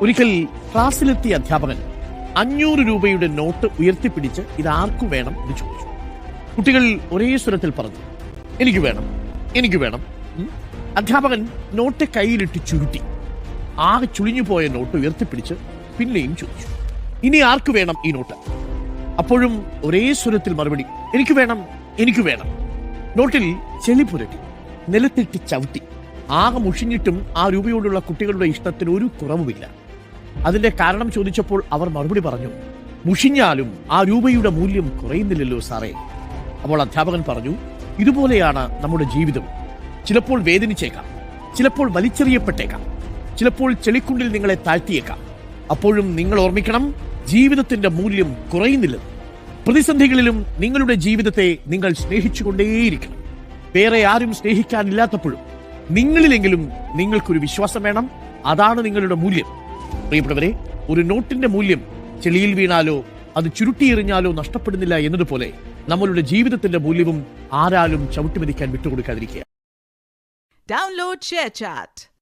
ഒരിക്കൽ ക്ലാസ്സിലെത്തിയ അധ്യാപകൻ 500 രൂപയുടെ നോട്ട് ഉയർത്തിപ്പിടിച്ച് ഇത് ആർക്കു വേണം എന്ന് ചോദിച്ചു. കുട്ടികൾ ഒരേ സ്വരത്തിൽ പറഞ്ഞു, എനിക്ക് വേണം, എനിക്ക് വേണം. അധ്യാപകൻ നോട്ട് കയ്യിലിട്ട് ചുരുട്ടി. ആകെ ചുളിഞ്ഞുപോയ നോട്ട് ഉയർത്തിപ്പിടിച്ച് പിന്നെയും ചോദിച്ചു, ഇനി ആർക്കു വേണം ഈ നോട്ട്? അപ്പോഴും ഒരേ സ്വരത്തിൽ മറുപടി, എനിക്ക് വേണം, എനിക്ക് വേണം. നോട്ടിൽ ചെളി പുരട്ടി, നിലത്തിട്ട് ചവിട്ടി. ആകെ മുഷിഞ്ഞിട്ടും ആ രൂപയോടുള്ള കുട്ടികളുടെ ഇഷ്ടത്തിന് ഒരു കുറവുമില്ല. അതിന്റെ കാരണം ചോദിച്ചപ്പോൾ അവർ മറുപടി പറഞ്ഞു, മുഷിഞ്ഞാലും ആ രൂപയുടെ മൂല്യം കുറയുന്നില്ലല്ലോ സാറേ. അപ്പോൾ അധ്യാപകൻ പറഞ്ഞു, ഇതുപോലെയാണ് നമ്മുടെ ജീവിതം. ചിലപ്പോൾ വേദനിച്ചേക്കാം, ചിലപ്പോൾ വലിച്ചെറിയപ്പെട്ടേക്കാം, ചിലപ്പോൾ ചെളിക്കുണ്ടിൽ നിങ്ങളെ താഴ്ത്തിയേക്കാം. അപ്പോഴും നിങ്ങൾ ഓർമ്മിക്കണം, ജീവിതത്തിന്റെ മൂല്യം കുറയുന്നില്ലെന്ന്. പ്രതിസന്ധികളിലും നിങ്ങളുടെ ജീവിതത്തെ നിങ്ങൾ സ്നേഹിച്ചുകൊണ്ടേയിരിക്കണം. വേറെ ആരും സ്നേഹിക്കാനില്ലാത്തപ്പോഴും നിങ്ങളിലെങ്കിലും നിങ്ങൾക്കൊരു വിശ്വാസം വേണം. അതാണ് നിങ്ങളുടെ മൂല്യം. പ്രിയപ്പെട്ടവരെ, ഒരു നോട്ടിന്റെ മൂല്യം ചെളിയിൽ വീണാലോ അത് ചുരുട്ടിയെറിഞ്ഞാലോ നഷ്ടപ്പെടുന്നില്ല എന്നതുപോലെ നമ്മളുടെ ജീവിതത്തിന്റെ മൂല്യവും ആരാലും ചവിട്ടിമെതിക്കാൻ വിട്ടുകൊടുക്കാതിരിക്കുക. Download ShareChat.